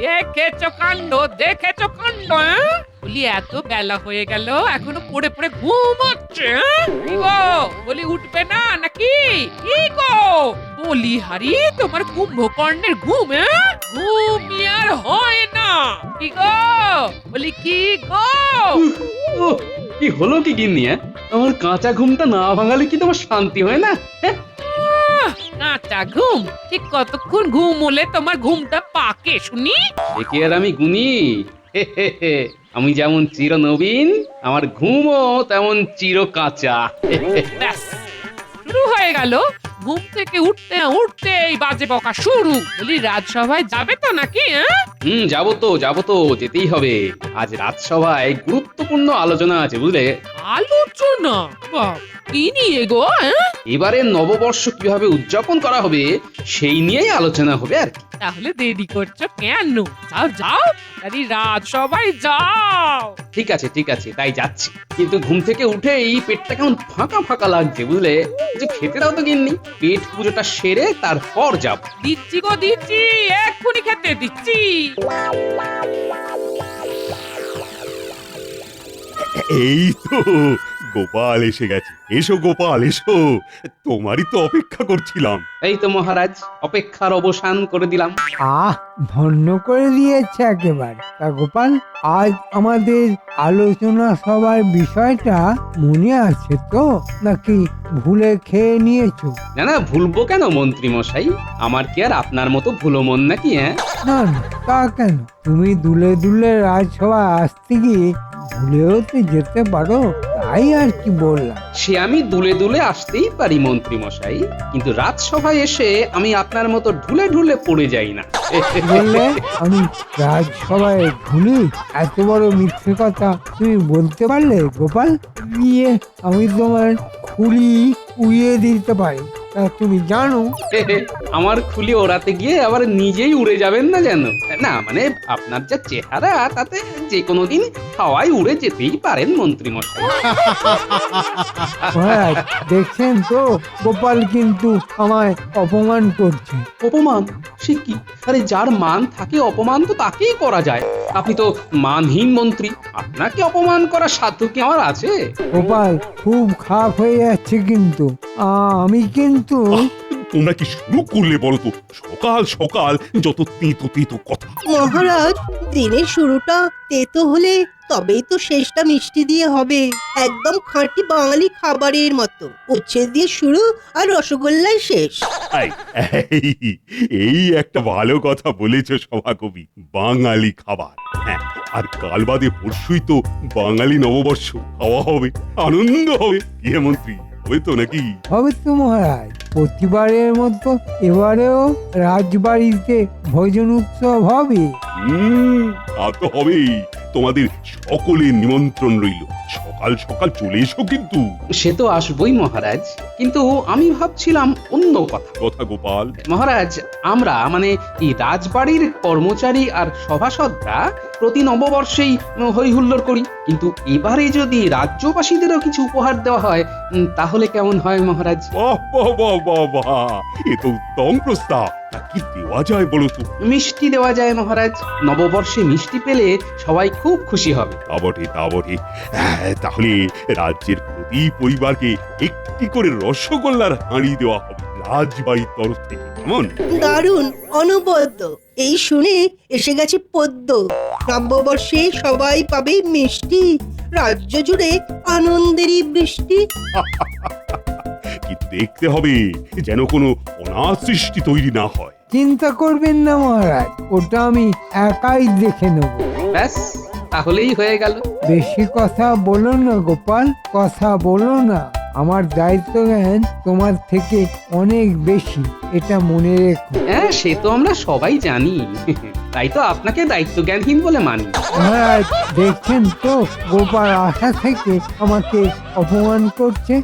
দেখেছো কাণ্ড, দেখেছো কাণ্ড। বলি এত বেলা হয়ে গেল এখনো পড়ে পড়ে ঘুমাচ্ছে। কি গো বলি উঠবে না নাকি? কি গো বলি হারি তোমার কুম্ভকর্ণের ঘুম? ঘুম আর হয় না। কি গো বলি কি গো? উহ, কি হলো কি গিন্নি? আমার কাঁচা ঘুমটা না ভাঙালে কি তোমার শান্তি হয় না? হ্যাঁ? কাঁচা ঘুম? ঠিক কতক্ষণ ঘুম হলে তোমার ঘুমটা পাকে শুনি? সে কি আর আমি গুনি? হে হে হে, আমি যেমন চির নবীন, আমার ঘুমও তেমন চির কাঁচা। ব্যাস শুরু হয়ে গেল। ঘুম থেকে উঠতে উঠতেই বাজে বকা শুরু। বলি রাজসভায় যাবে তো নাকি? যাবো তো যেতেই হবে। আজ রাজসভায় গুরুত্বপূর্ণ আলোচনা আছে বুঝলে। আলোচনা? বাহ, কি নিয়ে গো? এবারে নববর্ষ কিভাবে উদযাপন করা হবে সেই নিয়েই আলোচনা হবে আর কি। তাহলে দেরি করছো কেন? যাও যাও, আরে রাজসভায় যাও। ঠিক আছে তাই যাচ্ছি। কিন্তু ঘুম থেকে উঠেই পেটটা কেমন ফাঁকা ফাঁকা লাগছে বুঝলে। যে খেতে দাও তো গিন্নি, পেট পুজোটা সেরে তারপর যাব। দিচ্ছি গো দিচ্ছি, এক্ষুনি খেতে দিচ্ছি। এই তো গোপাল এসে গেছে। এসো গোপাল এসো, তোমারই তো অপেক্ষা করছিলাম। এই তো মহারাজ, অপেক্ষার অবসান করে দিলাম। আহ, ধন্য করে দিয়েছে একেবারে। তা গোপাল, আজ আমাদের আলোচনা সবার বিষয়টা মনে আছে তো, নাকি ভুলে খেয়ে নিয়েছো? না ভুলবো কেন মন্ত্রী মশাই? আমার কি আর আপনার মতো ভুলো মন নাকি? না না, তা কেন? তুমি দুলে দুলে রাজসভায় আসতে গিয়ে ভুলেও তো যেতে পারো, তাই আর কি বললাম। সে আমি দুলে দুলে আসতেই পারি মন্ত্রী মশাই, কিন্তু রাজসভায় এসে আমি আপনার মতো ঢুলে ঢুলে পড়ে যাই না। বললে আমি রাজসভায় ভুলি? এত বড় মিথ্যে কথা তুমি বলতে পারলে গোপাল? নিয়ে আমি তোমার খুলি উড়িয়ে দিতে পারি, তা তুমি জানো? আমার খুলি ওড়াতে গিয়ে আবার নিজেই উড়ে যাবেন না যেন। না মানে আপনার যা চেহারা, তাতে যে কোনো দিন হাওয়ায় উড়ে যেতেই পারেন মন্ত্রী মশাই। মহারাজ, দেখছেন তো গোপাল কিন্তু আমায় অপমান করছে। অপমান? সে কি? আরে যার মান থাকে অপমান তো তাকেই করা যায়। আপনি তো মানহীন মন্ত্রী, আপনাকে অপমান করার সাধ্য কি আমার আছে? গোপাল খুব খারাপ হয়ে যাচ্ছে কিন্তু। আমি কিন্তু তোমরা কি শুরু করলে বলো তো? সকাল সকাল যত তেতো তেতো কথা। মহারাজ, দিনের শুরুটা তেতো হলে তবেই তো শেষটা মিষ্টি দিয়ে হবে। একদম খাঁটি বাঙালি খাবারের মতো। উচ্ছে দিয়ে শুরু আর রসগোল্লায় শেষ। এই, এই, এই একটা ভালো কথা বলেছো সভাকবি। বাঙালি খাবার। হ্যাঁ, আর কাল বাদে পরশুই তো বাঙালি নববর্ষ। খাওয়া হবে, আনন্দ হবে। কি হে মন্ত্রী, হবে তো নাকি? হবে তো মহারাজ। প্রতিবারের মতো এবারেও রাজবাড়িতে ভোজন উৎসব হবে। তা তো হবেই। তোমাদের সকলের নিমন্ত্রণ রইল। সকাল সকাল চলে এসো কিন্তু। সে তো আসবই মহারাজ, কিন্তু আমি ভাবছিলাম অন্য কথা। কথা গোপাল। মহারাজ, আমরা মানে এই রাজবাড়ির কর্মচারী আর সভাসদরা প্রতি নববর্ষেই হই হুল্লোড় করি, কিন্তু এবারে যদি রাজ্যবাসীদেরও কিছু উপহার দেওয়া হয় তাহলে কেমন হয় মহারাজ? বাহ বাহ বাহ বাহ বাহ, এ তো উত্তম প্রস্তাব। তা কি দেওয়া যায় বলো তো? মিষ্টি দেওয়া যায় মহারাজ। নববর্ষে মিষ্টি পেলে সবাই খুব খুশি হবে। তা বটে তা বটে। তাহলে রাজ্যের প্রতি পরিবারকে একটি করে রসগোল্লার হাঁড়ি দেওয়া হবে রাজবাড়ির তরফ থেকে। কেমন? দারুণ, অনবদ্য। এই শুনে এসে গেছে পদ্য। নববর্ষে সবাই পাবে মিষ্টি, রাজ্য জুড়ে আনন্দেরই বৃষ্টি। কিন্তু দেখতে হবে যেন কোনো অনাথ সৃষ্টি তৈরি না হয়। চিন্তা করবেন না মহারাজ, ওটা আমি একাই দেখে নেব। ব্যাস, তাহলেই হয়ে গেল। বেশি কথা বলো না গোপাল, কথা বলো না। আমার দায়িত্ব জ্ঞান তোমার থেকে অনেক বেশি, এটা মনে রেখো। হ্যাঁ, সে তো আমরা সবাই জানি। তাই তো আপনাকে দায়িত্ব জ্ঞানহীন বলে মানি। মহারাজ, দেখছেন তো গোপাল আশা থেকে আমাকে অপমান করছে।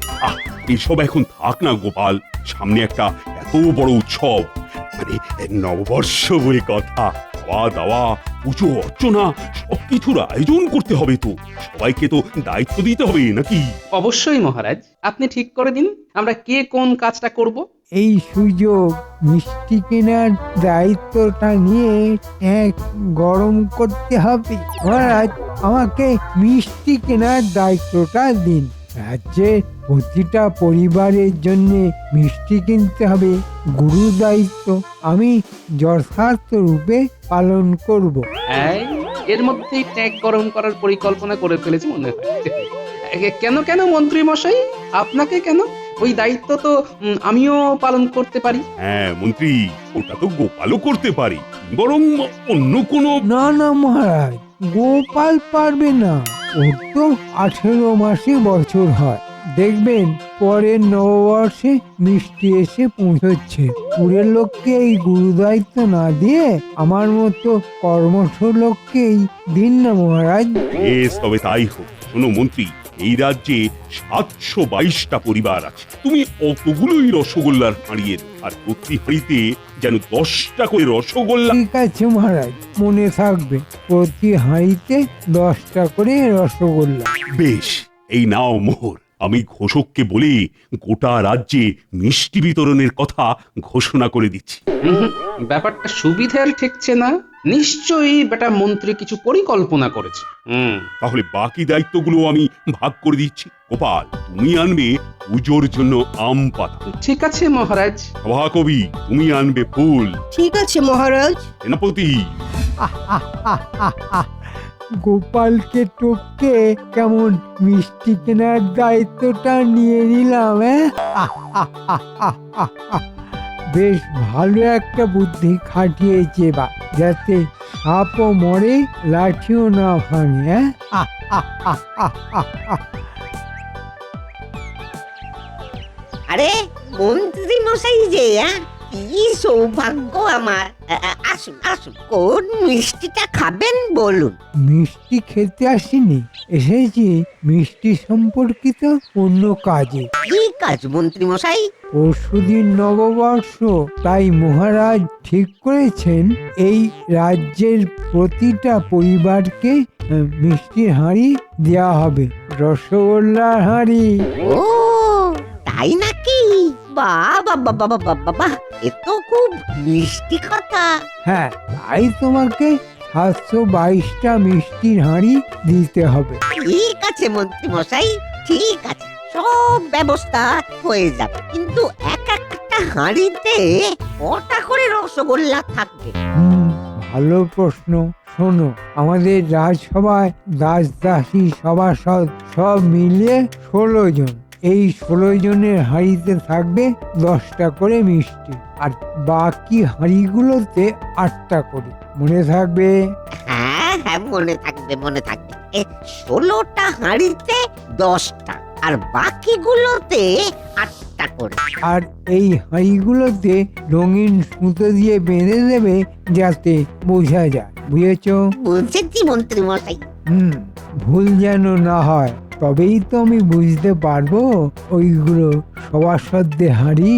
এসব এখন থাক না গোপাল। সামনে একটা এত বড় উৎসব, মানে নববর্ষ বলে কথা। খাওয়া দাওয়া, পুজো অর্চনা সবকিছুর আয়োজন করতে হবে তো। সবাইকে তো দায়িত্ব দিতে হবে নাকি? অবশ্যই মহারাজ, আপনি ঠিক করে দিন আমরা কে কোন কাজটা করব। এই সুযোগ মিষ্টি কেনার দায়িত্বটা নিয়ে এক গরম করতে হবে। মহারাজ, আমাকে মিষ্টি কেনার দায়িত্বটা দিন। রাজ্যের প্রতিটা পরিবারের জন্য মিষ্টি কিনতে হবে, গুরু দায়িত্ব আমি যথার্থ রূপে পালন করব। এই, এর মধ্যেই ট্যাগ গরম করার পরিকল্পনা করে ফেলেছি মনে হয়। কেন কেন মন্ত্রী মশাই, আপনাকে কেন? ওই দায়িত্ব তো আমিও পালন করতে পারি। হ্যাঁ মন্ত্রী, ওটা তো গোপালও করতে পারি, বরং অন্য কোনো। না না মহারাজ, গোপাল পারবে না। ওর তো 18 মাসে বছর হয়। দেখবেন পরের নববর্ষে মিষ্টি এসে পৌঁছচ্ছে। পুরের লোককে এই গুরু দায়িত্ব না দিয়ে আমার মতো কর্মঠ লোককেই দিন না মহারাজ। বেশ, তবে তাই হোক। শোনো মন্ত্রী, এই রাজ্যে 722টা পরিবার আছে। তুমি অতগুলোই রসগোল্লার হাঁড়িয়ে দাও, আর প্রতি হাঁড়িতে যেন 10টা করে রসগোল্লা। ঠিক আছে মহারাজ, মনে থাকবে। প্রতি হাঁড়িতে 10টা করে রসগোল্লা। বেশ, এই নাও মোহর। আমি ঘোষককে বলে গোটা রাজ্যে মিষ্টি বিতরণের কথা ঘোষণা করে দিচ্ছি। ব্যাপারটা সুবিধার ঠেকছে না। নিশ্চয়ই বেটা মন্ত্রী কিছু পরিকল্পনা করেছে। তাহলে বাকি দায়িত্বগুলো আমি ভাগ করে দিচ্ছি। গোপাল, তুমি আনবে পুজোর জন্য আম পাতা। ঠিক আছে মহারাজ। সভাকবি, তুমি আনবে ফুল। ঠিক আছে মহারাজ। সেনাপতি, গোপালকে টপকে কেমন মিষ্টি কেনার দায়িত্বটা নিয়ে নিলাম। বেশ ভালো একটা বুদ্ধি খাটিয়েছে বা, যাতে সাপও মরে লাঠিও না ভাঙে। আরে মন্ত্রী মশাই যে, কি সৌভাগ্য আমার। আসুন আসুন, কোন মিষ্টিটা খাবেন বলুন। মিষ্টি খেতে আসিনি, এসেছি মিষ্টি সম্পর্কিত অন্য কাজে। কি কাজ মন্ত্রী মশাই? পরশুদিন নববর্ষ, তাই মহারাজ ঠিক করেছেন এই রাজ্যের প্রতিটা পরিবারকে মিষ্টির হাঁড়ি দেওয়া হবে, রসগোল্লার হাঁড়ি। ও তাই নাকি? বাবা বাবা বাবা বাবা, এ তো খুব মিষ্টি কথা। হ্যাঁ, তাই তোমাকে 722টা মিষ্টির হাঁড়ি দিতে হবে। ঠিক আছে মন্ত্রী মশাই, ঠিক আছে, সব ব্যবস্থা হয়ে যাবে। কিন্তু এক একটা হাঁড়িতে কটা করে রসগোল্লা থাকবে? ভালো প্রশ্ন। শোনো, আমাদের রাজসভায় দাস দাসী সভাসদ সব মিলিয়ে 16 জন। এই 16 জনের হাঁড়িতে থাকবে 10টা করে মিষ্টি, আর বাকি হাঁড়িগুলোতে 8টা করে। মনে থাকবে? হ্যাঁ হ্যাঁ, মনে থাকবে মনে থাকবে। 16টা হাঁড়িতে 10টা, আর বাকিগুলোতে 8টা করে। আর এই হাঁড়িগুলোতে রঙিন সুতো দিয়ে বেঁধে দেবে, যাতে বোঝা যায়। বুঝেছো? বুঝেছি মন্ত্রী মশাই। ভুল যেন না হয়, তবেই তো আমি বুঝতে পারবো ওইগুলো সভাসদদের হাঁড়ি।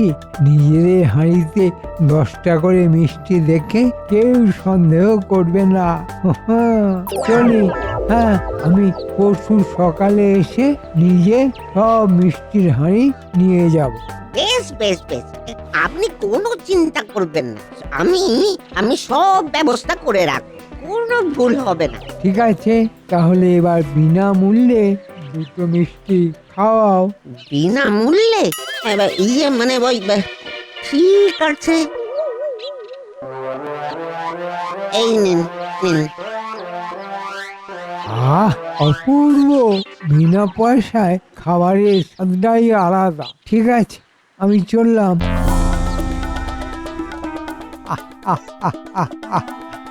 নিজেদের হাঁড়িতে 10টা করে মিষ্টি দেখে কেউ সন্দেহ করবে না। চলি, হ্যাঁ, আমি পরশু সকালে এসে নিজে সব মিষ্টির হাঁড়ি নিয়ে যাব। বেশ বেশ বেশ, আপনি কোনো চিন্তা করবেন না। আমি সব ব্যবস্থা করে রাখবো, কোনো ভুল হবে না। ঠিক আছে, তাহলে এবার বিনামূল্যে 2টো মিষ্টি খাওয়াও। বিনামূল্যে? মানে ওই ঠিক আছে, এই নিন নিন। অপূর্ব! বিনা পয়সায় খাবারের স্বাদটাই আলাদা। ঠিক আছে, আমি চললাম।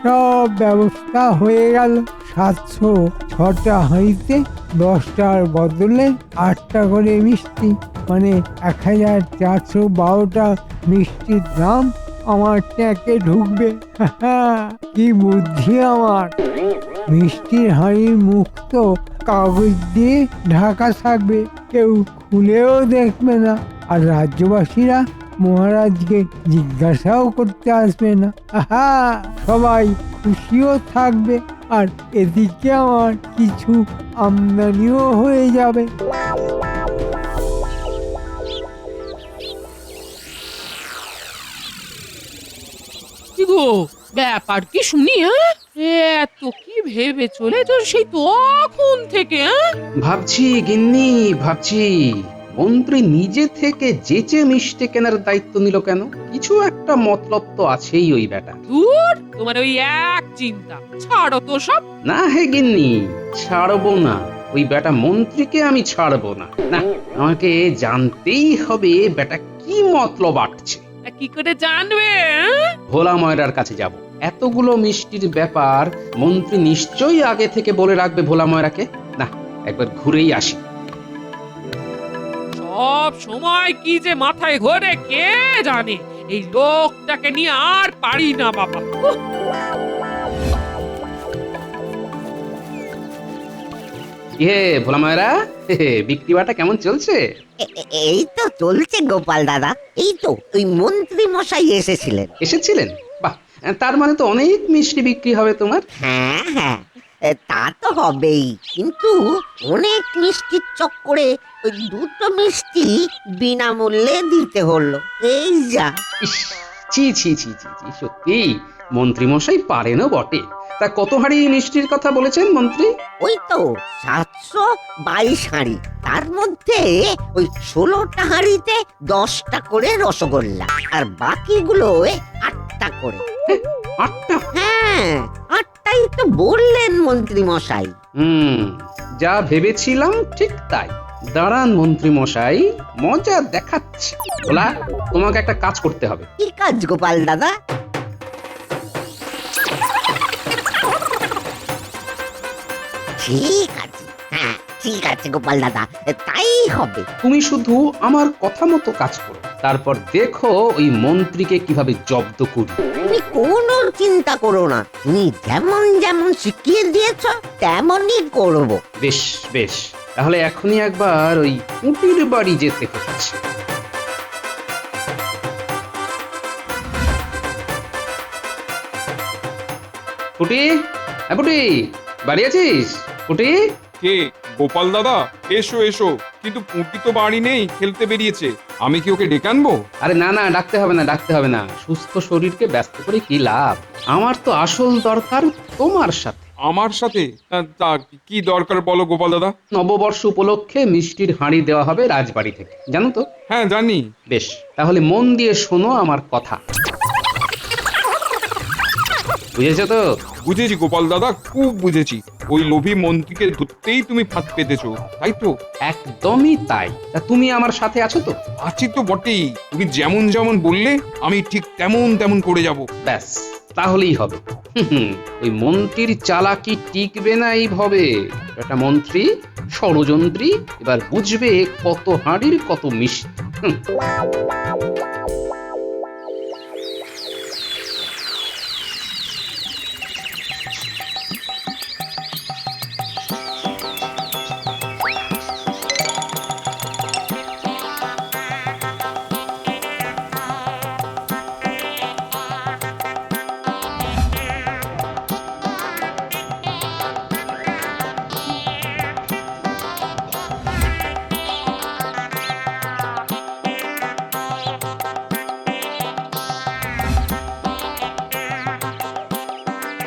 সব ব্যবস্থা হয়ে গেল। 706টা হাঁড়িতে 10টার বদলে 8টা করে মিষ্টি, মানে 1412টা মিষ্টির দাম আমার ট্যাঁকে ঢুকবে। কি বুদ্ধি আমার! মিষ্টির হাঁড়ির মুখ তো কাগজ দিয়ে ঢাকা থাকবে, কেউ খুলেও দেখবে না, আর রাজ্যবাসীরা মহারাজকে জিজ্ঞাসাও করতে আসবে না। সবাই খুশিও থাকবে, আর এদিকে আমার কিছু আমদানিও হয়ে যাবে। কি গো ব্যাপার কি শুনি? হ্যাঁ এত কি ভেবে চলেছ সেই তখন থেকে? হ্যাঁ ভাবছি গিন্নি, ভাবছি মন্ত্রী নিজে থেকে যেচে মিষ্টি কেনার দায়িত্ব নিল কেন? কিছু একটা মতলব তো আছেই ওই বেটা। দূর তোমার ওই এক চিন্তা, ছাড়ো তো সব। না হে গিন্নি, ছাড়বো না। ওই বেটা মন্ত্রীকে আমি ছাড়বো না। না, আমাকে জানতেই হবে বেটা কি মতলব আটছে। তা কি করে জানবে? হ্যাঁ? ভোলা ময়রার কাছে যাব। এতগুলো মিষ্টির ব্যাপার মন্ত্রী নিশ্চয়ই আগে থেকে বলে রাখবে ভোলা ময়রাকে। না, একবার ঘুরেই আসি। সব সময় কি যে মাথায় ঘোরে কে জানে। এই লোকটাকে নিয়ে আর পারি না বাবা। উহ, হে ভোলা ময়রা, বিক্রি বাটা কেমন চলছে? এই তো চলছে গোপাল দাদা। এই তো ওই মন্ত্রী মশাই এসেছিলেন। এসেছিলেন? বাহ, তার মানে তো অনেক মিষ্টি বিক্রি হবে তোমার। হ্যাঁ হ্যাঁ, তা তো হবেই, কিন্তু অনেক মিষ্টির চক্করে ওই দুটো মিষ্টি বিনামূল্যে দিতে হলো। এই যা। ইস, ছি ছি ছি ছি ছি, সত্যি মন্ত্রী মশাই পারেনও বটে। তা কত হাড়ি মিষ্টির কথা বলেছেন মন্ত্রী? ওই তো 722 হাঁড়ি, তার মধ্যে ওই 16টা হাঁড়িতে 10টা করে রসগোল্লা, আর বাকিগুলো 8টা করে। 8টা? হ্যাঁ, 8টাই তো বললেন মন্ত্রী মশাই। যা ভেবেছিলাম ঠিক তাই। দাঁড়ান মন্ত্রী মশাই, মজা দেখাচ্ছি। বলা, তোমাকে একটা কাজ করতে হবে। কি কাজ গোপাল দাদা? ঠিক আছে, হ্যাঁ ঠিক আছে গোপাল দাদা, তাই হবে। তুমি শুধু আমার কথা মতো কাজ করো, তারপর দেখো ওই মন্ত্রীকে কিভাবে জব্দ করি। তুমি কোনো চিন্তা করো না, তুমি যেমন যেমন শিখিয়ে দিয়েছ তেমনই করব। বেশ বেশ, তাহলে এখনই একবার ওই কুটির বাড়ি যেতে হচ্ছে। কুটি, কুটি, বাড়ি আছিস? কুটি, কে? গোপাল দাদা, এসো এসো। কিন্তু পুঁটি তো বাড়ি নেই, খেলতে বেরিয়েছে। আমি কি ওকে ডেকে আনবো? আরে না না, ডাকতে হবে না, ডাকতে হবে না। সুস্থ শরীরকে ব্যস্ত করে কি লাভ? আমার তো আসল দরকার তোমার সাথে। আমার সাথে? তা কি দরকার বলো গোপাল দাদা। নববর্ষ উপলক্ষে মিষ্টির হাঁড়ি দেওয়া হবে রাজবাড়ি থেকে, জানো তো? হ্যাঁ জানি। বেশ, তাহলে মন দিয়ে শোনো আমার কথা। বুঝেছো তো? বুঝেছি গোপাল দাদা, খুব বুঝেছি। ওই লোভী মন্ত্রীকে ধরতেই তুমি ফাঁদ পেতেছো, তাই তো? একদমই তাই। তা তুমি আমার সাথে আছো তো? আছি তো বটেই। তুমি যেমন যেমন বললে আমি ঠিক তেমন তেমন করে যাব। ব্যাস, তাহলেই হবে। ওই মন্ত্রীর চালাকি টিকবে না এইভাবে। একটা মন্ত্রী ষড়যন্ত্রী, এবার বুঝবে কত হাঁড়ির কত মিষ্টি।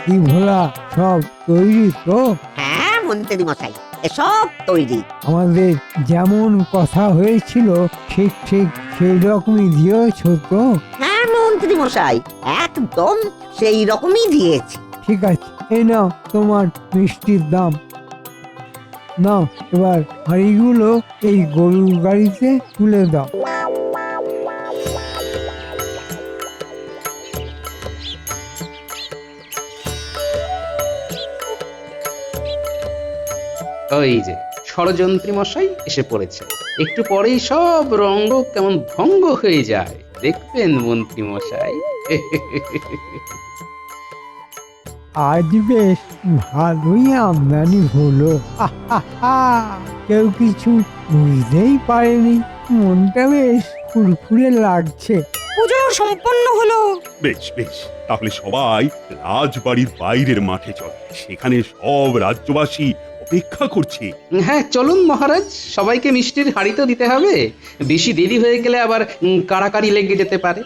কি ভোলা, সব তৈরি তো? হ্যাঁ মন্ত্রী মশাই, এসব তৈরি। আমাদের যেমন কথা হয়েছিল ঠিক ঠিক সেই রকমই দিয়েছ তো? হ্যাঁ মন্ত্রী মশাই, একদম সেই রকমই দিয়েছি। ঠিক আছে, এই নাও তোমার মিষ্টির দাম। নাও, এবার হাঁড়িগুলো এই গরুর গাড়িতে তুলে দাও। ওই যে ষড়যন্ত্রী মশাই এসে পড়েছে। একটু পরেই সব রঙ্গ কেমন ভঙ্গ হয়ে যায়, দেখবেন মন্ত্রী মশাই। আজ বেশ ভালোই আমদানি হলো। কেউ কিছু বুঝতেই পারেনি। মনটা বেশ ফুরফুরে লাগছে। পুজো সম্পন্ন হলো। বেশ বেশ, তাহলে সবাই রাজবাড়ির বাইরের মাঠে চল। সেখানে সব রাজ্যবাসী অপেক্ষা করছে। হ্যাঁ চলুন মহারাজ, সবাইকে মিষ্টির হাঁড়ি তো দিতে হবে। বেশি দেরি হয়ে গেলে আবার কাড়াকাড়ি লেগে যেতে পারে।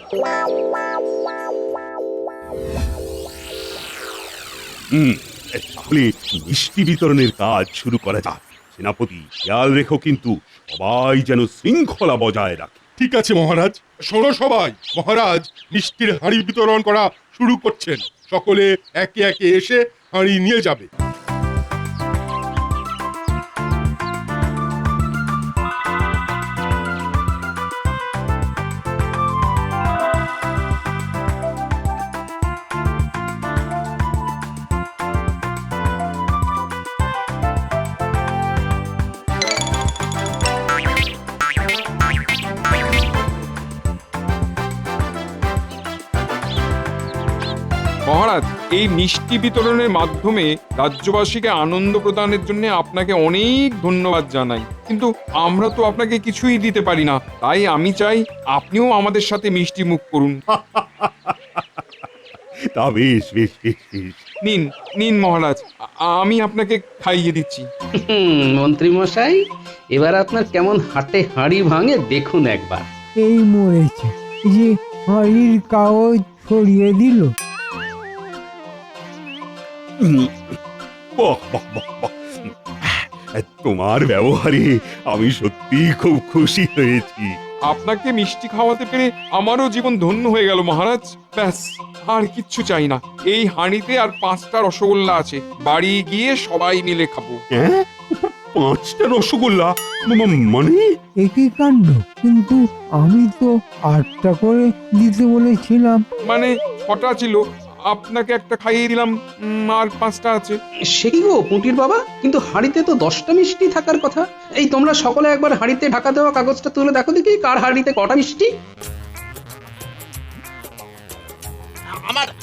তাহলে মিষ্টি বিতরণের কাজ শুরু করা যাক। সেনাপতি, খেয়াল রেখো কিন্তু সবাই যেন শৃঙ্খলা বজায় রাখে। ঠিক আছে মহারাজ। শোনো সবাই, মহারাজ মিষ্টির হাঁড়ি বিতরণ করা শুরু করছেন। সকলে একে একে এসে হাঁড়ি নিয়ে যাবে। মহারাজ, এই মিষ্টি বিতরণের মাধ্যমে রাজ্যবাসীকে আনন্দ প্রদানের জন্য আপনাকে অনেক ধন্যবাদ জানাই, কিন্তু আমরা তো আপনাকে কিছুই দিতে পারি না। তাই আমি চাই আপনিও আমাদের সাথে মিষ্টি মুখ করুন। তা বেশ বেশ বেশ বেশ। নিন নিন মহারাজ, আমি আপনাকে খাইয়ে দিচ্ছি। মন্ত্রী মশাই, এবার আপনার কেমন হাটে হাঁড়ি ভাঙে দেখুন একবার। এই মরেছে, এই যে হাঁড়ির কাগজ ছড়িয়ে দিল। বাহ বাহ বাহ বাহ। তোমার ব্যবহারে আমি সত্যি খুব খুশি হয়েছি। আপনাকে মিষ্টি খাওয়াতে পেরে আমারও জীবন ধন্য হয়ে গেল মহারাজ। ব্যাস, আর কিচ্ছু চাই না। এই হাঁড়িতে আর 5টা রসগোল্লা আছে, বাড়ি গিয়ে সবাই মিলে খাবো। হ্যাঁ, 5টা রসগোল্লা? মানে একই কাণ্ড, কিন্তু আমি তো 8টা করে দিতে বলেছিলাম। মানে 6টা ছিল, আপনাকে একটা খাইয়ে দিলাম, আর 5টা আছে। সে কি গো পুঁটির বাবা, কিন্তু হাঁড়িতে তো 10টা মিষ্টি থাকার কথা। এই তোমরা সকলে একবার হাঁড়িতে ঢাকা দেওয়া কাগজটা তুলে দেখো দেখি কার হাঁড়িতে কটা মিষ্টি।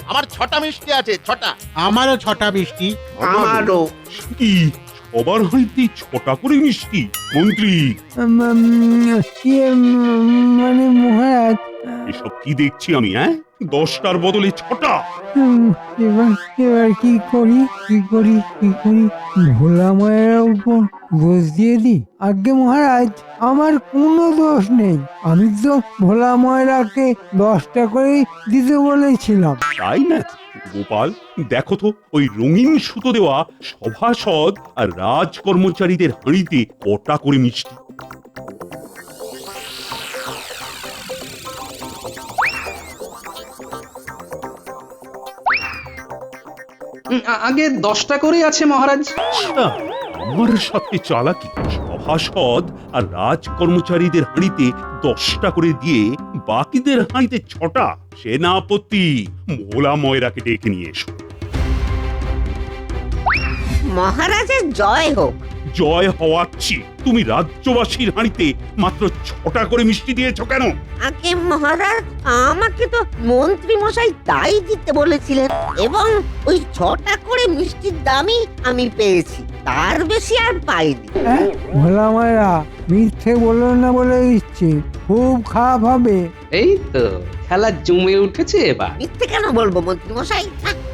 আমার 6টা মিষ্টি আছে, 6টা। আমারও 6টা মিষ্টি। আমারও। কি সবার হাঁড়িতে 6টা করে মিষ্টি? মন্ত্রী, মানে মহারাজ, এসব কি দেখছি আমি? 10টার বদলে 6টা? এবার এবার কি করি? ভোলা মায়ের উপর দোষ দিয়ে দিই? আজ্ঞে মহারাজ, আমার কোনো দোষ নেই। আমি তো ভোলা ময়রাকে 10টা করে দিতে বলেছিলাম। তাই না গোপাল? দেখো তো ওই রঙিন সুতো দেওয়া সভাসদ আর রাজ কর্মচারীদের হাঁড়িতে কটা করে মিষ্টি। আগে 10টা করে আছে মহারাজ। আচ্ছা, আমার সাথে চালাকি। সভাসদ আর রাজ কর্মচারীদের হাঁড়িতে 10টা করে দিয়ে বাকিদের হাঁড়িতে 6টা। সেনাপতি, ভোলা ময়রাকে ডেকে নিয়ে এসো। মহারাজের জয় হোক। জয় হওয়াচ্ছি। তুমি রাজ্যবাসীর হাঁড়িতে মাত্র 6টা করে মিষ্টি দিয়েছ কেন? আগে মহারাজ, আমাকে তো মন্ত্রী মশাই তাই দিতে বলেছিলেন, এবং ওই 6টা করে মিষ্টির দামই আমি পেয়েছি, তার বেশি আর পাইনি। ভোলা মায়েরা মিথ্যে বললো না বলে দিচ্ছি, খুব খারাপ হবে। এই তো খেলা জমে উঠেছে এবার। মিথ্যে কেন বলবো মন্ত্রী মশাই?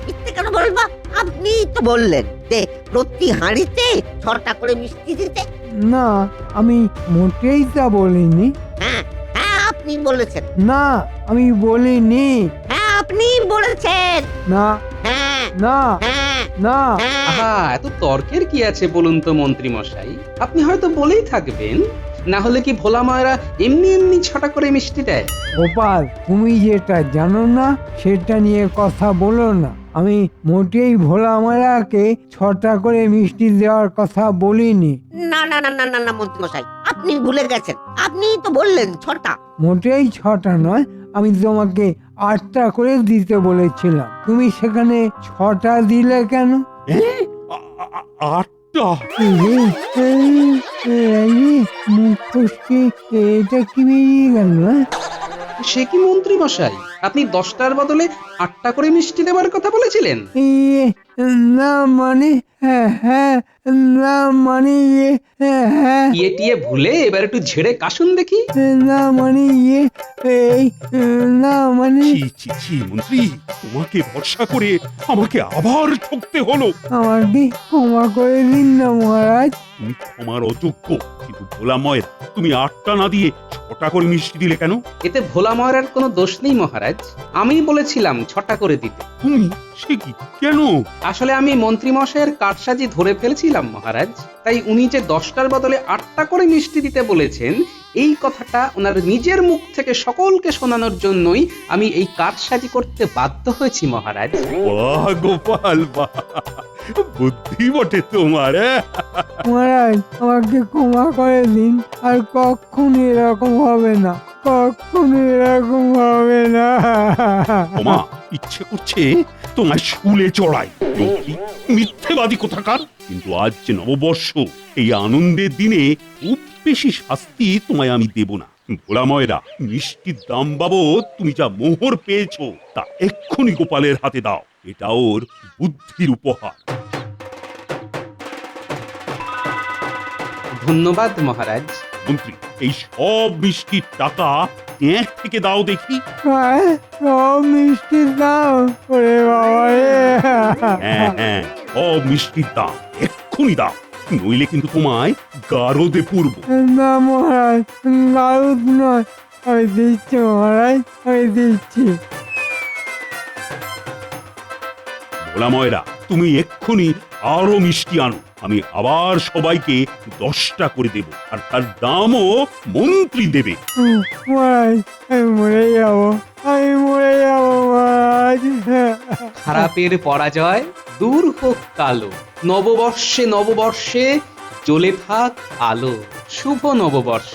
মিথ্যে কেন বলবো? আপনি তো বললেন যে প্রতি হাঁড়িতে 6টা করে মিষ্টি দিতে। না, আমি মোটেই তা বলিনি। হ্যাঁ হ্যাঁ, আপনি বলেছেন। না, আমি বলিনি। হ্যাঁ, আপনি বলেছেন। না হ্যাঁ না হ্যাঁ না। হ্যাঁ। আহা, এত তর্কের কি আছে বলুন তো মন্ত্রী মশাই? আপনি হয়তো বলেই থাকবেন, না হলে কি ভোলা মায়েরা এমনি এমনি 6টা করে মিষ্টি দেয়? গোপাল, তুমি যেটা জানো না সেটা নিয়ে কথা বলো না। আমি মোটেই ভোলা মায়েরাকে 6টা করে মিষ্টি দেওয়ার কথা বলিনি। না না না না না না মন্ত্রী মশাই, আপনি ভুলে গেছেন। আপনি তো বললেন 6টা। মোটেই 6টা নয়, আমি তোমাকে 8টা করে দিতে বলেছিলাম। তুমি সেখানে 6টা দিলে কেন? 8টা? মুখ ফসকে এটা কি বেরিয়ে গেল? সে কি মন্ত্রী মশাই, আপনি 10টার বদলে 8টা করে মিষ্টি দেওয়ার কথা বলেছিলেন? না মানে, হ্যাঁ, না মানে হ্যাঁ, টিয়ে ভুলে এবার একটু ঝেড়ে কাশুন দেখি। না মানে এই না মানে। ছি ছি ছি মন্ত্রী, তোমাকে ভরসা করে আমাকে আবার ঠকতে হলো। আমাকে ক্ষমা করে দিন না মহারাজ। তুমি ক্ষমার অযোগ্য, কিন্তু ভোলা ময়রা তুমি 8টা না দিয়ে 6টা করে মিষ্টি দিলে কেন? এতে ভোলা ময়রার কোনো দোষ নেই মহারাজ, আমি বলেছিলাম 6টা করে দিতে। তুমি সে কি কেন? আসলে আমি মন্ত্রী মশাইয়ের কারসাজি ধরে ফেলেছিলাম মহারাজ, তাই উনি যে 10টার বদলে 8টা করে মিষ্টি দিতে বলেছেন এই কথাটা ওনার নিজের মুখ থেকে সকলকে শোনানোর জন্যই আমি এই কারসাজি করতে বাধ্য হয়েছি মহারাজ। বাহ গোপাল বাহ, বুদ্ধি বটে তোমার। মহারাজ আমাকে ক্ষমা করে দিন, আর কখনো এরকম হবে না, কখনো এরকম হবে না। ওমা, ইচ্ছে করছে তোমার শুলে চড়াই, কি মিথ্যেবাদী কোথাকার। কিন্তু আজ যে নববর্ষ, এই আনন্দের দিনে খুব বেশি শাস্তি তোমায় আমি দেব না। ভোলা ময়রা, মিষ্টির দাম বাবদ তুমি যা মোহর পেয়েছো তা এক্ষুনি গোপালের হাতে দাও, এটা ওর বুদ্ধির উপহার। ধন্যবাদ মহারাজ। মন্ত্রী, এই সব মিষ্টির টাকা ট্যাঁক থেকে দাও দেখি। সব মিষ্টির দাম, ওরে বাবা রে। হ্যাঁ হ্যাঁ, সব মিষ্টির দাম এক্ষুনি দাও, নইলে কিন্তু তোমায় গারদে পূর্ব। না মহারাজ, গারুদ নয়, আমি দিচ্ছি মহারাজ, আমি দিচ্ছি। ভোলা ময়রা, তুমি এক্ষুনি আরো মিষ্টি আনো, আমি আবার সবাইকে 10টা করে দেব, আর তার দামও মন্ত্রী দেবে। মহারাজ, আমি মরে যাবো, আমি মরে যাবো মহারাজ। খারাপের পরাজয় দূর হোক কালো, নববর্ষে নববর্ষে জ্বলে থাক আলো, শুভ নববর্ষ।